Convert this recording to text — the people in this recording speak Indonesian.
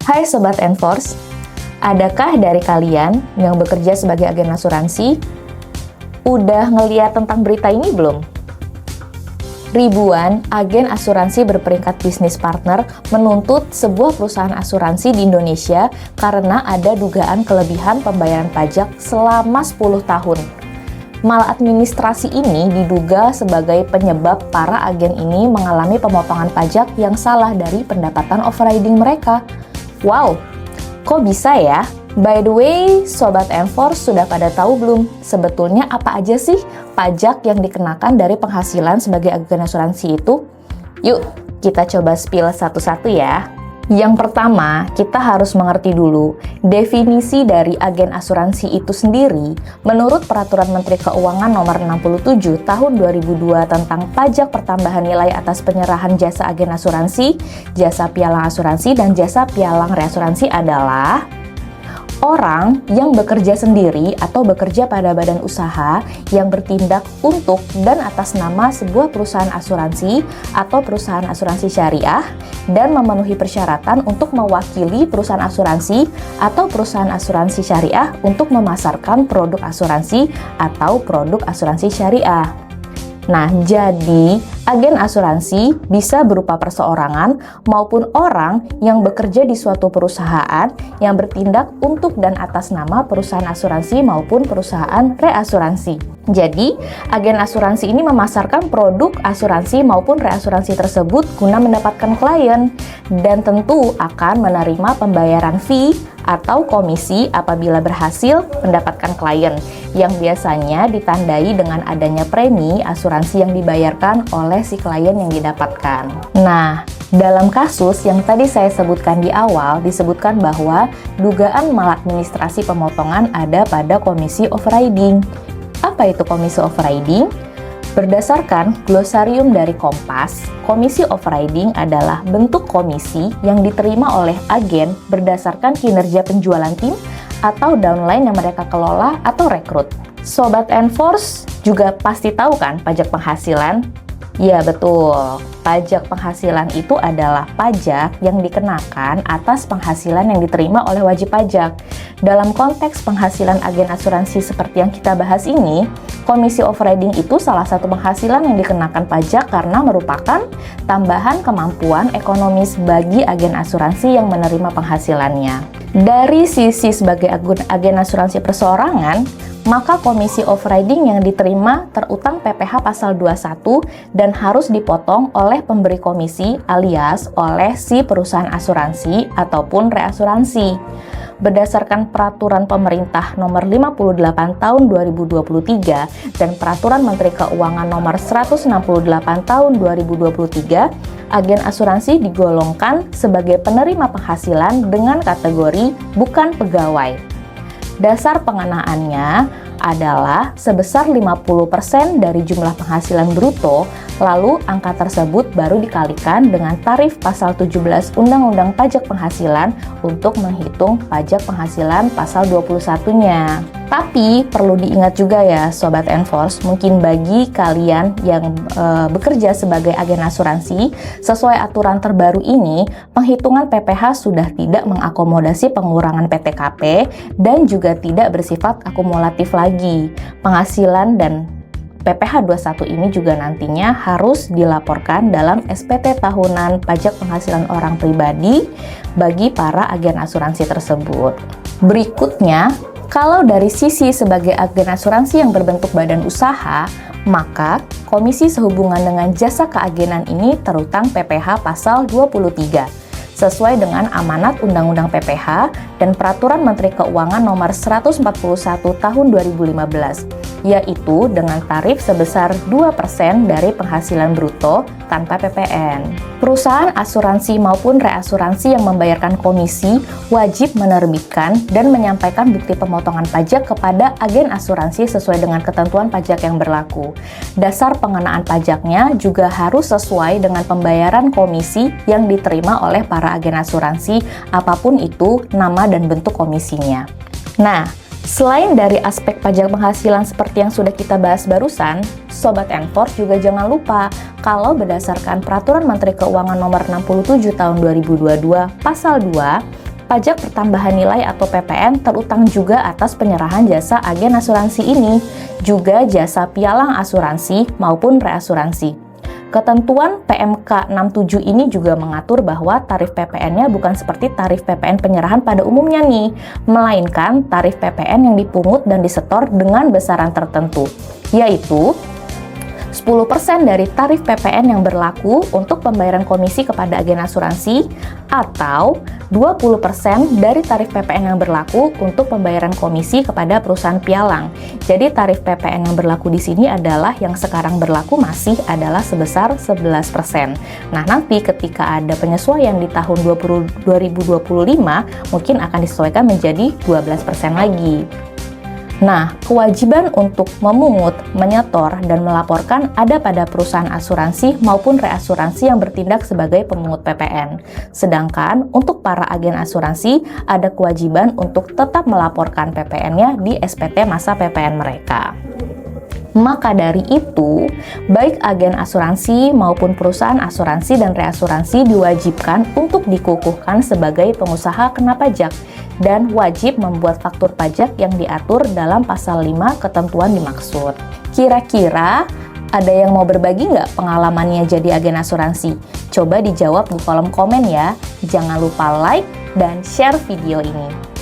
Hai Sobat Enforce, adakah dari kalian yang bekerja sebagai agen asuransi udah ngeliat tentang berita ini belum? Ribuan agen asuransi berperingkat bisnis partner menuntut sebuah perusahaan asuransi di Indonesia karena ada dugaan kelebihan pembayaran pajak selama 10 tahun. Maladministrasi ini diduga sebagai penyebab para agen ini mengalami pemotongan pajak yang salah dari pendapatan overriding mereka. Wow, kok bisa ya? By the way, Sobat Enforce sudah pada tahu belum? Sebetulnya apa aja sih pajak yang dikenakan dari penghasilan sebagai agen asuransi itu? Yuk, kita coba spill satu-satu ya. Yang pertama, kita harus mengerti dulu definisi dari agen asuransi itu sendiri. Menurut Peraturan Menteri Keuangan Nomor 67 Tahun 2002 tentang pajak pertambahan nilai atas penyerahan jasa agen asuransi, jasa pialang asuransi, dan jasa pialang reasuransi adalah orang yang bekerja sendiri atau bekerja pada badan usaha yang bertindak untuk dan atas nama sebuah perusahaan asuransi atau perusahaan asuransi syariah dan memenuhi persyaratan untuk mewakili perusahaan asuransi atau perusahaan asuransi syariah untuk memasarkan produk asuransi atau produk asuransi syariah. Nah, jadi agen asuransi bisa berupa perseorangan maupun orang yang bekerja di suatu perusahaan yang bertindak untuk dan atas nama perusahaan asuransi maupun perusahaan reasuransi. Jadi, agen asuransi ini memasarkan produk asuransi maupun reasuransi tersebut guna mendapatkan klien dan tentu akan menerima pembayaran fee atau komisi apabila berhasil mendapatkan klien yang biasanya ditandai dengan adanya premi asuransi yang dibayarkan oleh si klien yang didapatkan. Nah, dalam kasus yang tadi saya sebutkan di awal, disebutkan bahwa dugaan maladministrasi pemotongan ada pada komisi overriding. Apa itu komisi overriding? Berdasarkan glosarium dari Kompas, komisi overriding adalah bentuk komisi yang diterima oleh agen berdasarkan kinerja penjualan tim atau downline yang mereka kelola atau rekrut. Sobat Enforce juga pasti tahu kan pajak penghasilan? Ya betul, pajak penghasilan itu adalah pajak yang dikenakan atas penghasilan yang diterima oleh wajib pajak. Dalam konteks penghasilan agen asuransi seperti yang kita bahas ini, komisi overriding itu salah satu penghasilan yang dikenakan pajak karena merupakan tambahan kemampuan ekonomis bagi agen asuransi yang menerima penghasilannya. Dari sisi sebagai agen asuransi perseorangan, maka komisi overriding yang diterima terutang PPh pasal 21 dan harus dipotong oleh pemberi komisi alias oleh si perusahaan asuransi ataupun reasuransi. Berdasarkan Peraturan Pemerintah Nomor 58 Tahun 2023 dan Peraturan Menteri Keuangan Nomor 168 Tahun 2023, agen asuransi digolongkan sebagai penerima penghasilan dengan kategori bukan pegawai. Dasar pengenaannya adalah sebesar 50% dari jumlah penghasilan bruto, lalu angka tersebut baru dikalikan dengan tarif pasal 17 Undang-Undang Pajak Penghasilan untuk menghitung pajak penghasilan pasal 21-nya. Tapi perlu diingat juga ya Sobat Enforce, mungkin bagi kalian yang bekerja sebagai agen asuransi, sesuai aturan terbaru ini, penghitungan PPh sudah tidak mengakomodasi pengurangan PTKP dan juga tidak bersifat akumulatif lagi. Penghasilan dan PPh 21 ini juga nantinya harus dilaporkan dalam SPT tahunan pajak penghasilan orang pribadi bagi para agen asuransi tersebut. Berikutnya, kalau dari sisi sebagai agen asuransi yang berbentuk badan usaha, maka komisi sehubungan dengan jasa keagenan ini terutang PPh pasal 23 sesuai dengan amanat Undang-Undang PPh dan Peraturan Menteri Keuangan Nomor 141 Tahun 2015, yaitu dengan tarif sebesar 2% dari penghasilan bruto tanpa PPN. Perusahaan asuransi maupun reasuransi yang membayarkan komisi wajib menerbitkan dan menyampaikan bukti pemotongan pajak kepada agen asuransi sesuai dengan ketentuan pajak yang berlaku. Dasar pengenaan pajaknya juga harus sesuai dengan pembayaran komisi yang diterima oleh para agen asuransi, apapun itu nama dan bentuk komisinya. Nah, selain dari aspek pajak penghasilan seperti yang sudah kita bahas barusan, Sobat Enforce juga jangan lupa kalau berdasarkan Peraturan Menteri Keuangan Nomor 67 Tahun 2022 Pasal 2, Pajak pertambahan nilai atau PPN terutang juga atas penyerahan jasa agen asuransi ini, juga jasa pialang asuransi maupun reasuransi. Ketentuan PMK 67 ini juga mengatur bahwa tarif PPN-nya bukan seperti tarif PPN penyerahan pada umumnya nih, melainkan tarif PPN yang dipungut dan disetor dengan besaran tertentu, yaitu 10% dari tarif PPN yang berlaku untuk pembayaran komisi kepada agen asuransi atau 20% dari tarif PPN yang berlaku untuk pembayaran komisi kepada perusahaan pialang. Jadi tarif PPN yang berlaku di sini adalah yang sekarang berlaku masih adalah sebesar 11%. Nah, nanti ketika ada penyesuaian di tahun 2025 mungkin akan disesuaikan menjadi 12% lagi. Nah, kewajiban untuk memungut, menyetor, dan melaporkan ada pada perusahaan asuransi maupun reasuransi yang bertindak sebagai pemungut PPN. Sedangkan untuk para agen asuransi ada kewajiban untuk tetap melaporkan PPN-nya di SPT masa PPN mereka. Maka dari itu, baik agen asuransi maupun perusahaan asuransi dan reasuransi diwajibkan untuk dikukuhkan sebagai pengusaha kena pajak dan wajib membuat faktur pajak yang diatur dalam pasal 5 ketentuan dimaksud. Kira-kira ada yang mau berbagi nggak pengalamannya jadi agen asuransi? Coba dijawab di kolom komen ya. Jangan lupa like dan share video ini.